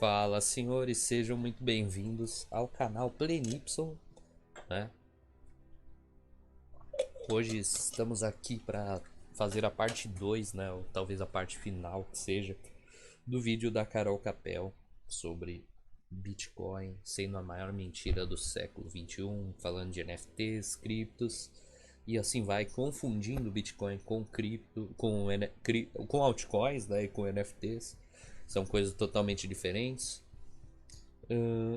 Fala, senhores, sejam muito bem-vindos ao canal Plenipson, né? Hoje estamos aqui para fazer a parte 2, né? Ou talvez a parte final que seja, do vídeo da Carol Capel sobre Bitcoin sendo a maior mentira do século XXI, falando de NFTs, criptos e assim vai, confundindo Bitcoin com cripto, com altcoins, né? E com NFTs. São coisas totalmente diferentes.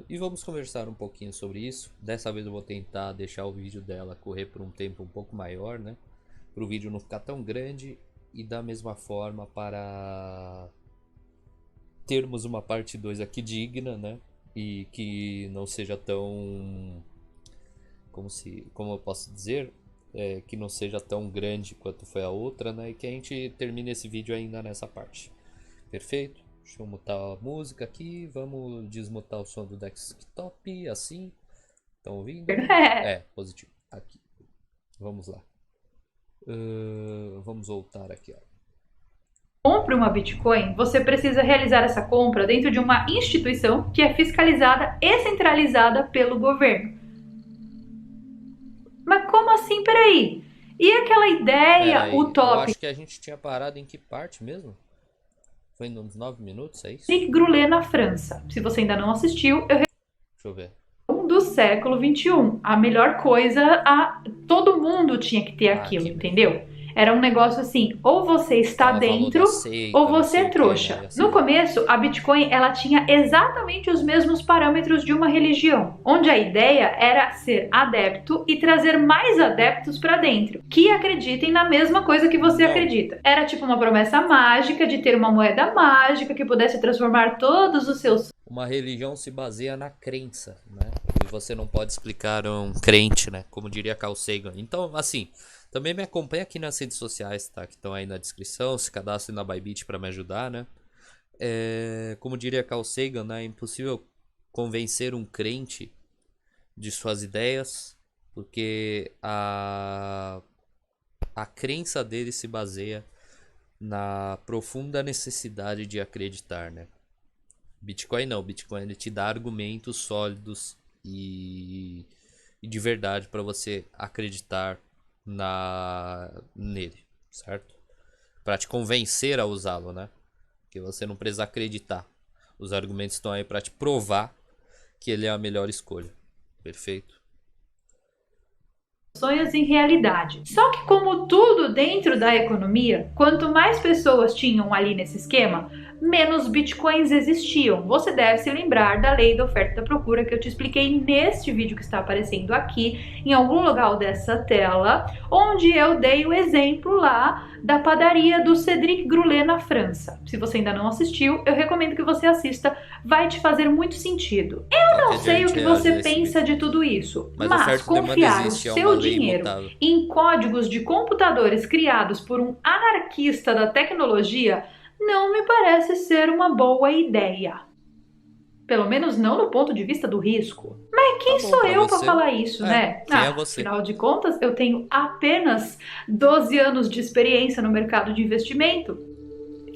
E vamos conversar um pouquinho sobre isso. Dessa vez eu vou tentar deixar o vídeo dela correr por um tempo um pouco maior, né? Para o vídeo não ficar tão grande e da mesma forma para termos uma parte 2 aqui digna, né? E que não seja tão... Como eu posso dizer? Que não seja tão grande quanto foi a outra, né? E que a gente termine esse vídeo ainda nessa parte. Perfeito? Deixa eu mutar a música aqui. Vamos desmutar o som do desktop. Assim. Estão ouvindo? Positivo. Aqui. Vamos lá. Vamos voltar aqui. Ó. Compre uma Bitcoin, você precisa realizar essa compra dentro de uma instituição que é fiscalizada e centralizada pelo governo. Mas como assim? Peraí. E aquela ideia Eu utópica acho que a gente tinha parado em que parte mesmo? Foi nos 9 minutos, é isso? de Grulé na França? Se você ainda não assistiu, eu Deixa eu ver. do século XXI. A melhor coisa, todo mundo tinha que ter aquilo, Aqui mesmo. entendeu? Era um negócio assim, ou você está Ela falou dentro da seita, ou não você sei é o que, né? trouxa. E assim No vai. começo, a Bitcoin ela tinha exatamente os mesmos parâmetros de uma religião, onde a ideia era ser adepto e trazer mais adeptos para dentro, que acreditem na mesma coisa que você Não, acredita. Era tipo uma promessa mágica de ter uma moeda mágica que pudesse transformar todos os seus uma religião se baseia na crença, né? E você não pode explicar um crente, né? Como diria Carl Sagan. Então, assim, também me acompanha aqui nas redes sociais, tá? Que estão aí na descrição. Se cadastre na Bybit para me ajudar, né? Como diria Carl Sagan, né? É impossível convencer um crente de suas ideias, porque a crença dele se baseia na profunda necessidade de acreditar, né? Bitcoin não, Bitcoin ele te dá argumentos sólidos e de verdade para você acreditar nele, certo? Para te convencer a usá-lo, né? Porque você não precisa acreditar. Os argumentos estão aí para te provar que ele é a melhor escolha. Perfeito? sonhos em realidade. Só que como tudo dentro da economia, quanto mais pessoas tinham ali nesse esquema, menos bitcoins existiam. Você deve se lembrar da lei da oferta e da procura que eu te expliquei neste vídeo que está aparecendo aqui, em algum lugar dessa tela, onde eu dei o exemplo lá da padaria do Cédric Grulé na França. Se você ainda não assistiu, eu recomendo que você assista, vai te fazer muito sentido. Eu não Qualquer dia a sei o gente que reage você nesse pensa vídeo. de tudo isso, Mas mas oferta e demanda confiar o existe, é uma seu lei dinheiro imutável. em códigos de computadores criados por um anarquista da tecnologia não me parece ser uma boa ideia. Pelo menos não do ponto de vista do risco. Mas Tá quem bom sou pra eu para você. falar isso, né? Quem é você? Afinal de contas, eu tenho apenas 12 anos de experiência no mercado de investimento.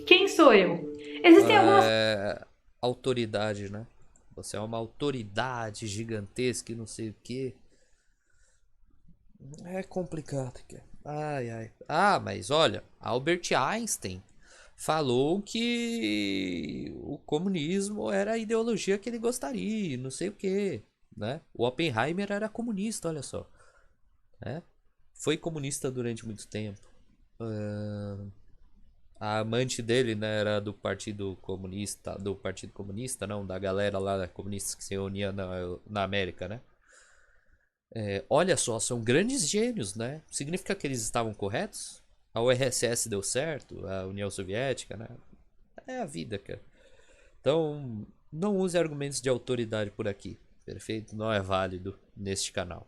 Quem sou eu? Existem algumas Autoridade, né? Você é uma autoridade gigantesca e não sei o que. É complicado, cara. Ai, ai. Ah, mas olha, Albert Einstein falou que o comunismo era a ideologia que ele gostaria, não sei o que, né? O Oppenheimer era comunista, olha só, né? Foi comunista durante muito tempo. A amante dele, né, era do Partido Comunista, não, da galera lá comunista que se reunia na América, né? Olha só, são grandes gênios, né? Significa que eles estavam corretos? A URSS deu certo, a União Soviética, né? É a vida, cara. Então, não use argumentos de autoridade por aqui, perfeito? Não é válido neste canal.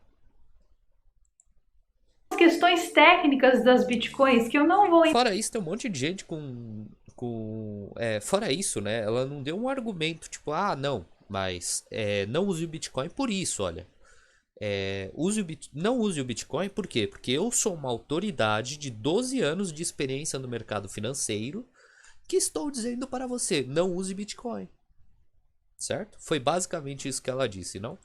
questões técnicas das bitcoins que eu não vou Fora isso, tem um monte de gente fora isso, né? Ela não deu um argumento tipo, ah, não, mas não use o Bitcoin por isso, olha. Não use o Bitcoin por quê? Porque eu sou uma autoridade de 12 anos de experiência no mercado financeiro que estou dizendo para você, não use Bitcoin. certo? Foi basicamente isso que ela disse, não?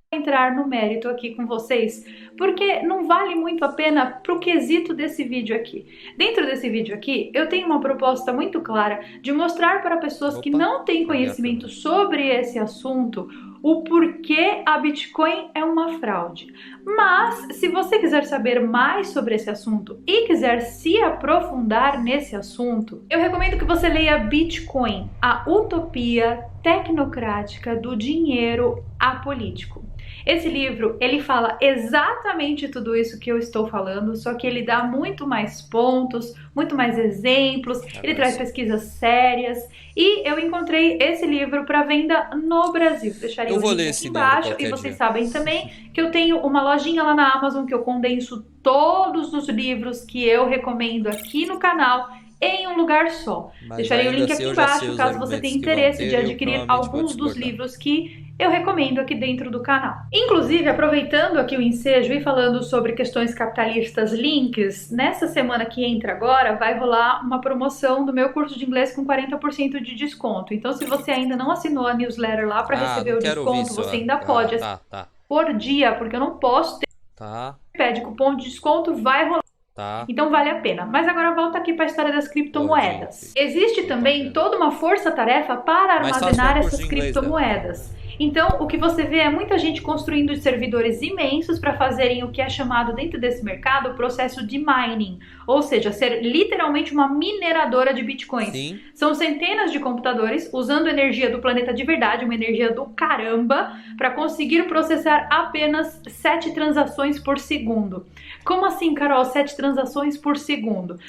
Entrar no mérito aqui com vocês, porque não vale muito a pena pro quesito desse vídeo aqui. Dentro desse vídeo aqui, eu tenho uma proposta muito clara de mostrar para pessoas que Opa, não têm liguei a conhecimento câmera. sobre esse assunto o porquê a Bitcoin é uma fraude. Mas, se você quiser saber mais sobre esse assunto e quiser se aprofundar nesse assunto, eu recomendo que você leia Bitcoin, a utopia tecnocrática do dinheiro apolítico. Esse livro, ele fala exatamente tudo isso que eu estou falando, só que ele dá muito mais pontos, muito mais exemplos, ele Agora traz sim. pesquisas sérias e eu encontrei esse livro para venda no Brasil. Deixarei Eu o vou link ler aqui esse livro embaixo e qualquer vocês dia. sabem também que eu tenho uma lojinha lá na Amazon que eu condenso todos os livros que eu recomendo aqui no canal em um lugar só. Mas Deixarei o ainda link assim aqui eu já sei embaixo os caso você argumentos tenha que vão interesse de ter e eu adquirir provavelmente vou alguns dos discordar. livros que eu recomendo aqui dentro do canal. Inclusive, aproveitando aqui o ensejo e falando sobre questões capitalistas links, nessa semana que entra agora vai rolar uma promoção do meu curso de inglês com 40% de desconto. Então, se você ainda não assinou a newsletter lá para Ah, receber não o quero ouvir desconto, isso. você ainda Ah, pode tá, tá. por dia, porque eu não posso ter Tá, pede cupom de desconto, vai rolar. tá. Então vale a pena. Mas agora volta aqui para a história das Pode. criptomoedas. Existe também Propaganda. toda uma força-tarefa para Mais fácil é o armazenar curso essas de inglês dela. criptomoedas. Então, o que você vê é muita gente construindo servidores imensos para fazerem o que é chamado dentro desse mercado o processo de mining, ou seja, ser literalmente uma mineradora de bitcoins. Sim. São centenas de computadores usando energia do planeta de verdade, uma energia do caramba, para conseguir processar apenas 7 transações por segundo. Como assim, Carol, 7 transações por segundo?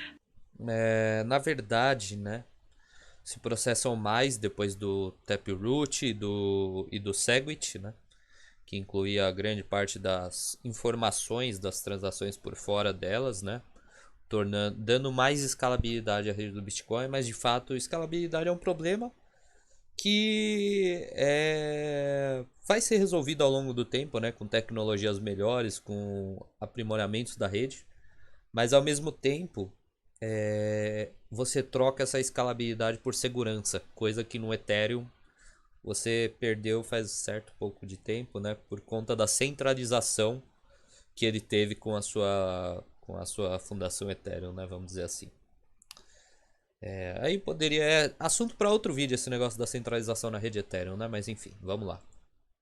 Na verdade, né? Se processam mais depois do Taproot e do Segwit, né? Que incluía grande parte das informações das transações por fora delas, né? Dando mais escalabilidade à rede do Bitcoin, mas de fato escalabilidade é um problema que vai ser resolvido ao longo do tempo, né? Com tecnologias melhores, com aprimoramentos da rede, mas ao mesmo tempo você troca essa escalabilidade por segurança, coisa que no Ethereum você perdeu faz certo pouco de tempo, né? Por conta da centralização que ele teve com a sua fundação Ethereum, né? Vamos dizer assim. Aí poderia. Assunto para outro vídeo esse negócio da centralização na rede Ethereum, né? Mas enfim, vamos lá.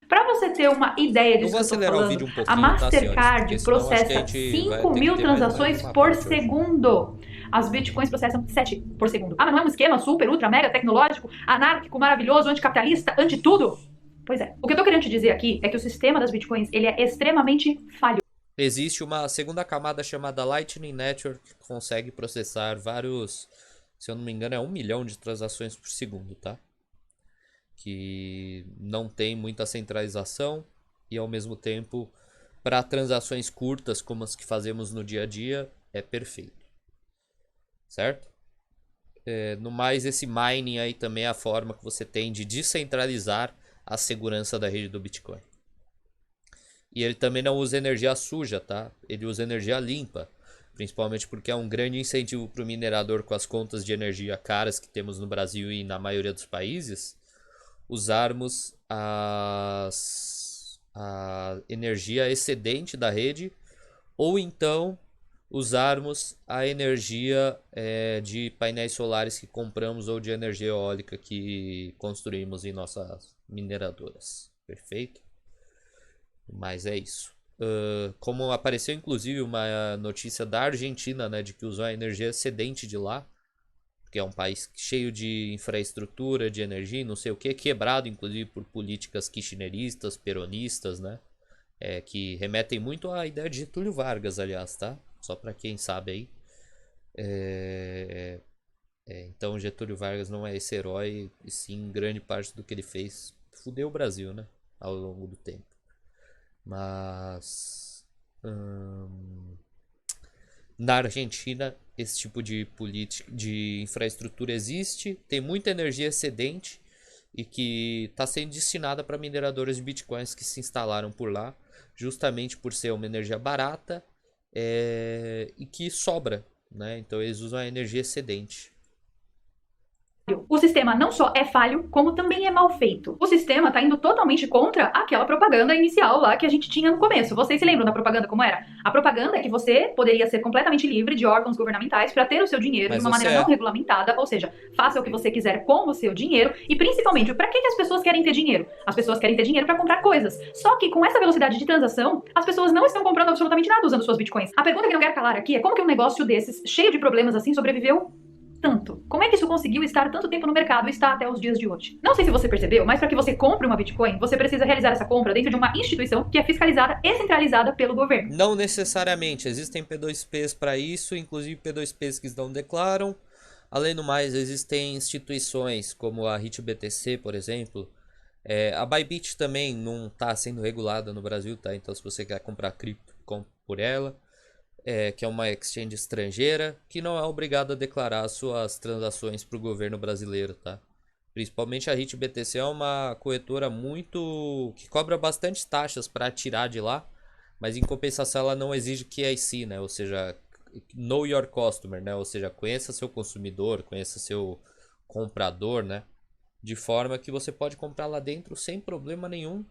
Para você ter uma ideia Eu disso vou que eu estou acelerar o falando, vídeo um a pouquinho, tá, senhores? Porque Mastercard senão acho que a processa gente vai 5 ter que mil ter mais transações uma por parte hoje. segundo. As bitcoins processam 7 por segundo. Ah, mas não é um esquema super, ultra, mega tecnológico, anárquico, maravilhoso, anticapitalista, anti tudo? Pois é. O que eu tô querendo te dizer aqui é que o sistema das bitcoins ele é extremamente falho. Existe uma segunda camada chamada Lightning Network que consegue processar vários, se eu não me engano, é 1 milhão de transações por segundo, tá? Que não tem muita centralização e ao mesmo tempo, para transações curtas como as que fazemos no dia a dia, é perfeito, certo? No mais, esse mining aí também é a forma que você tem de descentralizar a segurança da rede do Bitcoin. E ele também não usa energia suja, tá? Ele usa energia limpa. Principalmente porque é um grande incentivo para o minerador com as contas de energia caras que temos no Brasil e na maioria dos países, usarmos a energia excedente da rede ou então usarmos a energia de painéis solares que compramos ou de energia eólica que construímos em nossas mineradoras. Perfeito? Mas é isso. Como apareceu inclusive uma notícia da Argentina, né, de que usou a energia excedente de lá, que é um país cheio de infraestrutura, de energia, não sei o que, quebrado inclusive por políticas kirchneristas, peronistas, né, que remetem muito à ideia de Getúlio Vargas, aliás, tá? Só para quem sabe aí. Então Getúlio Vargas não é esse herói, e sim grande parte do que ele fez fudeu o Brasil, né, ao longo do tempo. Mas na Argentina esse tipo de política de infraestrutura existe, tem muita energia excedente e que está sendo destinada para mineradores de bitcoins que se instalaram por lá, justamente por ser uma energia barata e que sobra, né? Então eles usam a energia excedente. O sistema não só é falho, como também é mal feito. O sistema tá indo totalmente contra aquela propaganda inicial lá que a gente tinha no começo. Vocês se lembram da propaganda como era? A propaganda é que você poderia ser completamente livre de órgãos governamentais para ter o seu dinheiro Mas de uma você maneira é. não regulamentada, ou seja, faça o que você quiser com o seu dinheiro e principalmente, para que as pessoas querem ter dinheiro? As pessoas querem ter dinheiro para comprar coisas. Só que com essa velocidade de transação, as pessoas não estão comprando absolutamente nada usando suas bitcoins. A pergunta que não quero calar aqui é como que um negócio desses, cheio de problemas assim, sobreviveu tanto? Como é que isso conseguiu estar tanto tempo no mercado e está até os dias de hoje? Não sei se você percebeu, mas para que você compre uma Bitcoin, você precisa realizar essa compra dentro de uma instituição que é fiscalizada e centralizada pelo governo. Não necessariamente, existem P2Ps para isso, inclusive P2Ps que não declaram. Além do mais, existem instituições como a HitBTC, por exemplo. A Bybit também não está sendo regulada no Brasil, tá? Então se você quer comprar cripto, compre por ela. Que é uma exchange estrangeira, que não é obrigada a declarar suas transações para o governo brasileiro, tá? Principalmente a HitBTC é uma corretora que cobra bastante taxas para tirar de lá, mas em compensação ela não exige KYC, né? Ou seja, know your customer, né? Ou seja, conheça seu consumidor, conheça seu comprador, né? De forma que você pode comprar lá dentro sem problema nenhum,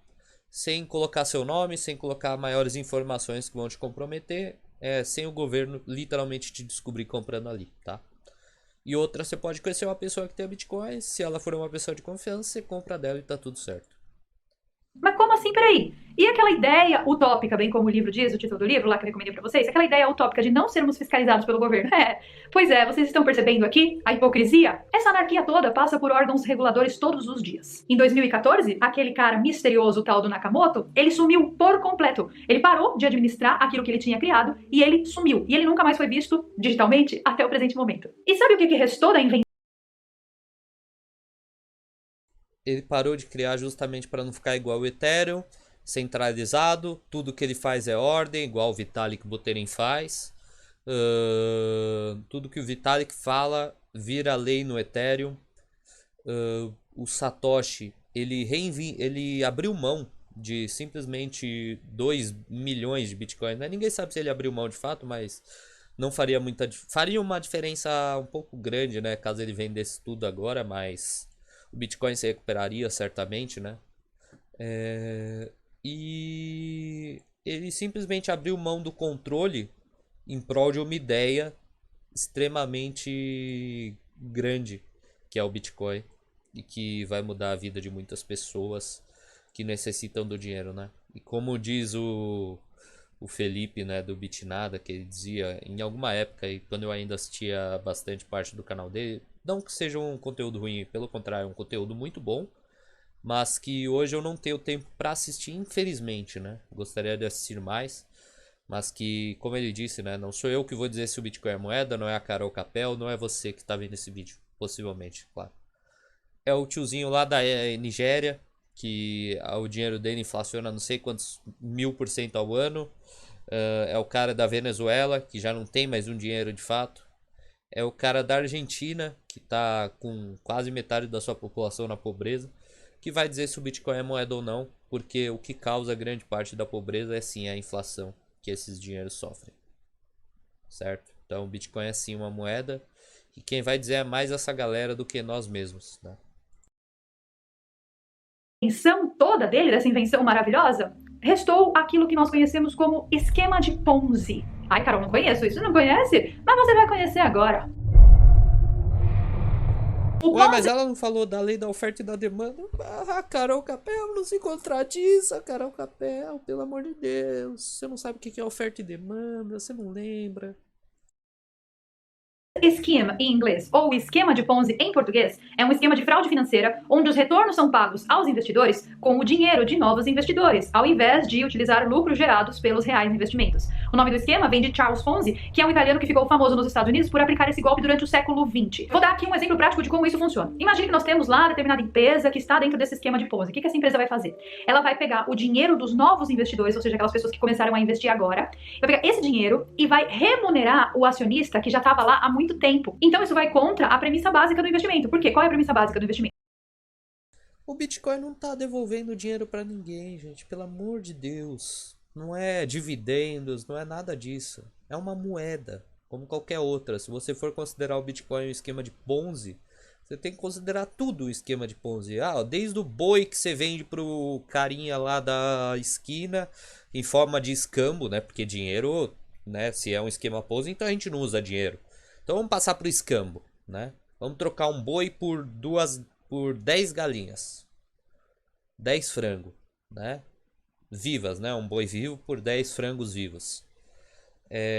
sem colocar seu nome, sem colocar maiores informações que vão te comprometer, sem o governo literalmente te descobrir comprando ali, tá? E outra, você pode conhecer uma pessoa que tem Bitcoin, se ela for uma pessoa de confiança, você compra dela e tá tudo certo. Mas como assim, peraí? E aquela ideia utópica, bem como o livro diz, o título do livro lá que eu recomendei pra vocês, aquela ideia utópica de não sermos fiscalizados pelo governo? Pois é, vocês estão percebendo aqui a hipocrisia? Essa anarquia toda passa por órgãos reguladores todos os dias. Em 2014, aquele cara misterioso tal do Nakamoto, ele sumiu por completo. Ele parou de administrar aquilo que ele tinha criado e ele sumiu. E ele nunca mais foi visto digitalmente até o presente momento. E sabe o que restou da invenção? Ele parou de criar justamente para não ficar igual o Ethereum, centralizado, tudo que ele faz é ordem, igual o Vitalik Buterin faz. Tudo que o Vitalik fala vira lei no Ethereum. O Satoshi, ele abriu mão de simplesmente 2 milhões de Bitcoin, né? Ninguém sabe se ele abriu mão de fato, mas não faria faria uma diferença um pouco grande, né, caso ele vendesse tudo agora, mas o Bitcoin se recuperaria certamente, né? E ele simplesmente abriu mão do controle em prol de uma ideia extremamente grande, que é o Bitcoin, e que vai mudar a vida de muitas pessoas que necessitam do dinheiro, né? E como diz o Felipe, né, do Bitnada, que ele dizia em alguma época, e quando eu ainda assistia bastante parte do canal dele, não que seja um conteúdo ruim, pelo contrário, é um conteúdo muito bom, mas que hoje eu não tenho tempo para assistir, infelizmente, né? Gostaria de assistir mais, mas que, como ele disse, né, não sou eu que vou dizer se o Bitcoin é moeda, não é a Carol Capel, não é você que está vendo esse vídeo, possivelmente, claro. É o tiozinho lá da Nigéria, que o dinheiro dele inflaciona não sei quantos 1000% ao ano. É o cara da Venezuela, que já não tem mais um dinheiro de fato. É o cara da Argentina, que está com quase metade da sua população na pobreza, que vai dizer se o Bitcoin é moeda ou não, porque o que causa grande parte da pobreza é sim a inflação que esses dinheiros sofrem. Certo? Então o Bitcoin é sim uma moeda, e quem vai dizer é mais essa galera do que nós mesmos, né? Invenção toda dele, dessa invenção maravilhosa, restou aquilo que nós conhecemos como esquema de Ponzi. Ai, Carol, não conheço isso, não conhece? Mas você vai conhecer agora. Ué, mas ela não falou da lei da oferta e da demanda? Ah, Carol Capel, não se contradiça, Carol Capel, pelo amor de Deus. Você não sabe o que é oferta e demanda, você não lembra. Esquema, em inglês, ou esquema de Ponzi em português, é um esquema de fraude financeira onde os retornos são pagos aos investidores com o dinheiro de novos investidores, ao invés de utilizar lucros gerados pelos reais investimentos. O nome do esquema vem de Charles Ponzi, que é um italiano que ficou famoso nos Estados Unidos por aplicar esse golpe durante o século XX. Vou dar aqui um exemplo prático de como isso funciona. Imagine que nós temos lá determinada empresa que está dentro desse esquema de Ponzi. O que essa empresa vai fazer? Ela vai pegar o dinheiro dos novos investidores, ou seja, aquelas pessoas que começaram a investir agora, vai pegar esse dinheiro e vai remunerar o acionista que já estava lá há muito tempo. Então isso vai contra a premissa básica do investimento. Por quê? Qual é a premissa básica do investimento? O Bitcoin não tá devolvendo dinheiro pra ninguém, gente. Pelo amor de Deus. Não é dividendos, não é nada disso. É uma moeda, como qualquer outra. Se você for considerar o Bitcoin um esquema de Ponzi, Você tem que considerar tudo o esquema de Ponzi. Ah, desde o boi que você vende pro carinha lá da esquina em forma de escambo, né? Porque dinheiro, né? Se é um esquema Ponzi, então a gente não usa dinheiro. Então vamos passar pro escambo, né? Vamos trocar um boi por 10 galinhas. 10 frangos, né? Vivas, né? Um boi vivo por 10 frangos vivos.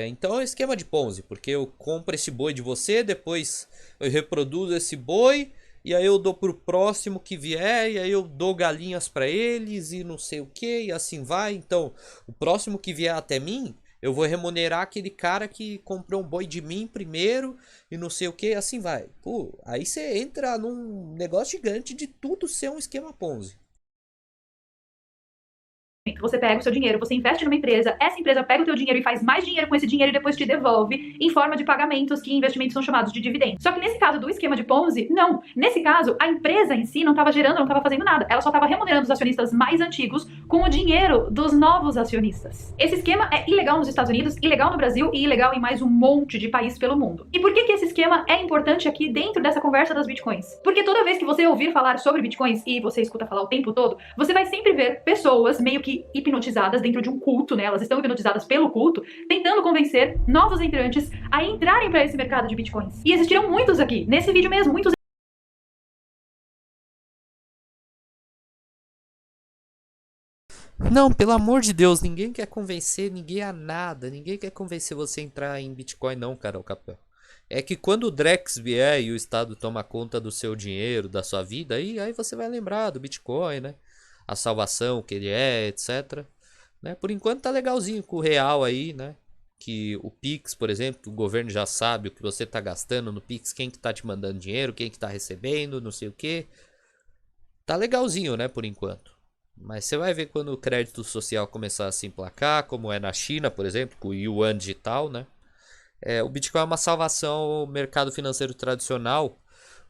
Então é um esquema de Ponzi, porque eu compro esse boi de você, depois eu reproduzo esse boi, e aí eu dou pro próximo que vier, e aí eu dou galinhas para eles e não sei o que, e assim vai. Então, o próximo que vier até mim, eu vou remunerar aquele cara que comprou um boi de mim primeiro, e não sei o que, assim vai. Pô, aí você entra num negócio gigante de tudo ser um esquema Ponzi. Você pega o seu dinheiro, você investe numa empresa, essa empresa pega o teu dinheiro e faz mais dinheiro com esse dinheiro e depois te devolve em forma de pagamentos, que investimentos são chamados de dividendos. Só que nesse caso do esquema de Ponzi, não. Nesse caso, a empresa em si não estava gerando, não estava fazendo nada. Ela só estava remunerando os acionistas mais antigos com o dinheiro dos novos acionistas. Esse esquema é ilegal nos Estados Unidos, ilegal no Brasil e ilegal em mais um monte de países pelo mundo. E por que esse esquema é importante aqui dentro dessa conversa das bitcoins? Porque toda vez que você ouvir falar sobre bitcoins, e você escuta falar o tempo todo, você vai sempre ver pessoas meio que hipnotizadas dentro de um culto, né? Elas estão hipnotizadas pelo culto, tentando convencer novos entrantes a entrarem para esse mercado de bitcoins. E existiram muitos aqui, nesse vídeo mesmo, muitos. Não, pelo amor de Deus, ninguém quer convencer ninguém a nada. Ninguém quer convencer você a entrar em Bitcoin, não, Carol Capel. É que quando o Drex vier e o Estado toma conta do seu dinheiro, da sua vida, aí você vai lembrar do Bitcoin, né? A salvação que ele é, etc. Né? Por enquanto tá legalzinho com o real aí, né? Que o Pix, por exemplo, que o governo já sabe o que você tá gastando no Pix, quem que tá te mandando dinheiro, quem que tá recebendo, não sei o que. Tá legalzinho, né, por enquanto. Mas você vai ver quando o crédito social começar a se emplacar, como é na China, por exemplo, com o Yuan digital, né? O Bitcoin é uma salvação ao mercado financeiro tradicional.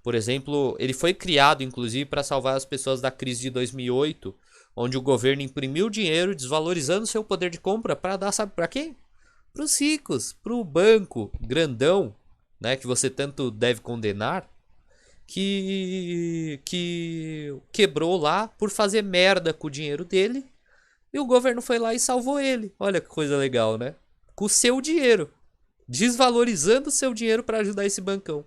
Por exemplo, ele foi criado, inclusive, para salvar as pessoas da crise de 2008, onde o governo imprimiu dinheiro, desvalorizando seu poder de compra para dar, sabe para quem? Para os ricos, para o banco grandão, né, que você tanto deve condenar, que quebrou lá por fazer merda com o dinheiro dele, e o governo foi lá e salvou ele. Olha que coisa legal, né? Com o seu dinheiro, desvalorizando o seu dinheiro para ajudar esse bancão.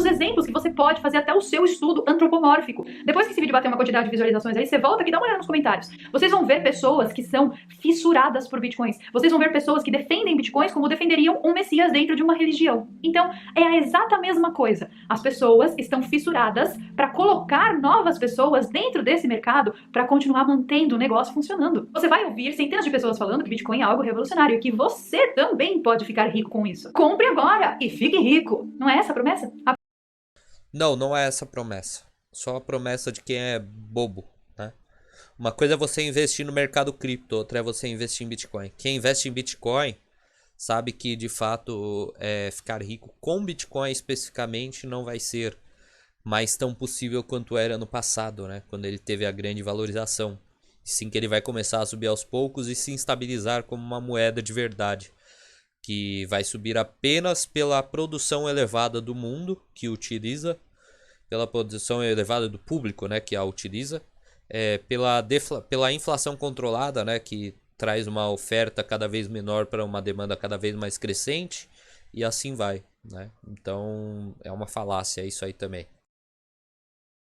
Exemplos que você pode fazer até o seu estudo antropomórfico. Depois que esse vídeo bater uma quantidade de visualizações aí, você volta aqui e dá uma olhada nos comentários. Vocês vão ver pessoas que são fissuradas por bitcoins. Vocês vão ver pessoas que defendem bitcoins como defenderiam um messias dentro de uma religião. Então, é a exata mesma coisa. As pessoas estão fissuradas para colocar novas pessoas dentro desse mercado para continuar mantendo o negócio funcionando. Você vai ouvir centenas de pessoas falando que bitcoin é algo revolucionário e que você também pode ficar rico com isso. Compre agora e fique rico. Não é essa a promessa? Não, não é essa a promessa. Só a promessa de quem é bobo, né? Uma coisa é você investir no mercado cripto, outra é você investir em Bitcoin. Quem investe em Bitcoin sabe que, de fato, ficar rico com Bitcoin especificamente não vai ser mais tão possível quanto era no passado, né? Quando ele teve a grande valorização. Sim, que ele vai começar a subir aos poucos e se estabilizar como uma moeda de verdade, que vai subir apenas pela produção elevada do mundo que utiliza, pela produção elevada do público, né, que a utiliza, pela inflação controlada, né, que traz uma oferta cada vez menor para uma demanda cada vez mais crescente, e assim vai, né? Então é uma falácia isso aí também.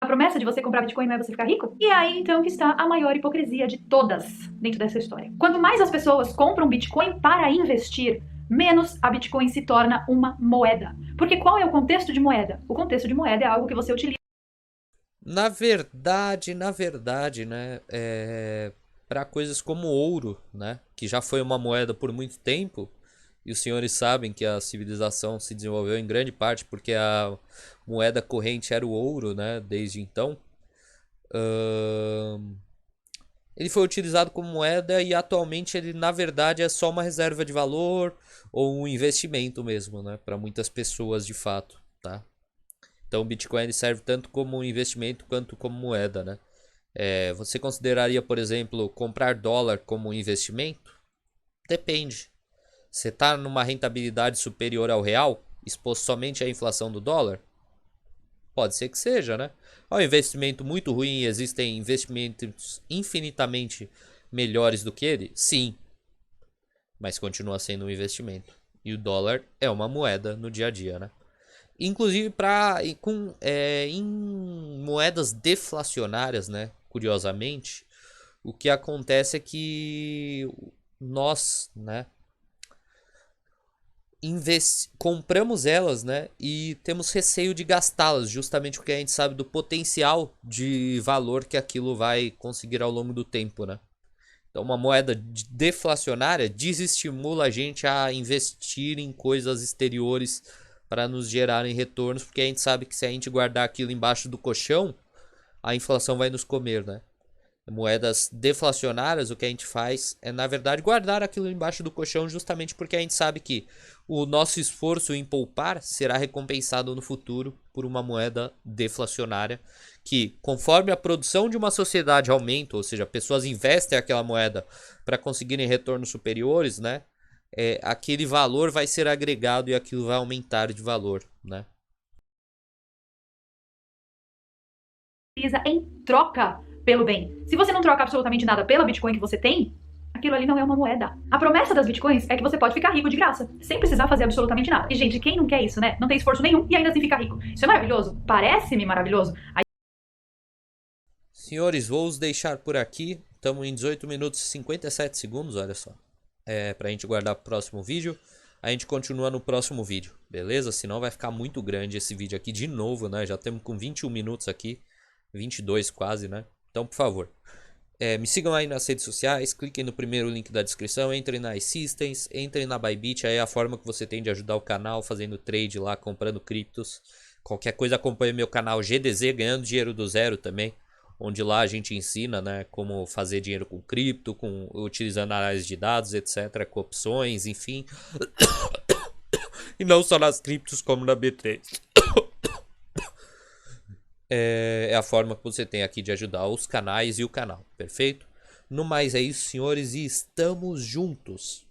A promessa de você comprar Bitcoin não é você ficar rico? E é aí então que está a maior hipocrisia de todas dentro dessa história. Quanto mais as pessoas compram Bitcoin para investir, menos a Bitcoin se torna uma moeda. Porque qual é o contexto de moeda? O contexto de moeda é algo que você utiliza. Na verdade, né, para coisas como ouro, né, que já foi uma moeda por muito tempo, e os senhores sabem que a civilização se desenvolveu em grande parte porque a moeda corrente era o ouro, né, desde então. Ele foi utilizado como moeda e atualmente ele na verdade é só uma reserva de valor ou um investimento mesmo, né, para muitas pessoas de fato, tá? Então o Bitcoin ele serve tanto como um investimento quanto como moeda, né? Você consideraria, por exemplo, comprar dólar como um investimento? Depende. Você está numa rentabilidade superior ao real? exposto somente à inflação do dólar? Pode ser que seja, né? É um investimento muito ruim e existem investimentos infinitamente melhores do que ele? Sim, mas continua sendo um investimento. E o dólar é uma moeda no dia a dia, né? Inclusive em moedas deflacionárias, né? Curiosamente, o que acontece é que nós, né, compramos elas, né, e temos receio de gastá-las, justamente porque a gente sabe do potencial de valor que aquilo vai conseguir ao longo do tempo, né? Então, uma moeda deflacionária desestimula a gente a investir em coisas exteriores para nos gerarem retornos, porque a gente sabe que se a gente guardar aquilo embaixo do colchão, a inflação vai nos comer, né? Moedas deflacionárias, o que a gente faz é, na verdade, guardar aquilo embaixo do colchão, justamente porque a gente sabe que o nosso esforço em poupar será recompensado no futuro por uma moeda deflacionária, que, conforme a produção de uma sociedade aumenta, ou seja, pessoas investem aquela moeda para conseguirem retornos superiores, né? Aquele valor vai ser agregado e aquilo vai aumentar de valor, né? Em troca pelo bem. Se você não troca absolutamente nada pela Bitcoin que você tem, aquilo ali não é uma moeda. A promessa das Bitcoins é que você pode ficar rico de graça, sem precisar fazer absolutamente nada. E, gente, quem não quer isso, né? Não tem esforço nenhum e ainda assim fica rico. Isso é maravilhoso? Parece-me maravilhoso. Senhores, vou os deixar por aqui. Estamos em 18 minutos e 57 segundos, olha só. Pra gente guardar pro próximo vídeo. A gente continua no próximo vídeo, beleza? Senão vai ficar muito grande esse vídeo aqui de novo, né? Já estamos com 21 minutos aqui. 22 quase, né? Então, por favor, me sigam aí nas redes sociais, cliquem no primeiro link da descrição, entrem na iSystems, entrem na Bybit, aí é a forma que você tem de ajudar o canal, fazendo trade lá, comprando criptos. Qualquer coisa acompanhe meu canal GDZ, ganhando dinheiro do zero também, onde lá a gente ensina, né, como fazer dinheiro com cripto, utilizando análise de dados, etc, com opções, enfim. E não só nas criptos como na B3. É a forma que você tem aqui de ajudar os canais e o canal, perfeito? No mais é isso, senhores, e estamos juntos.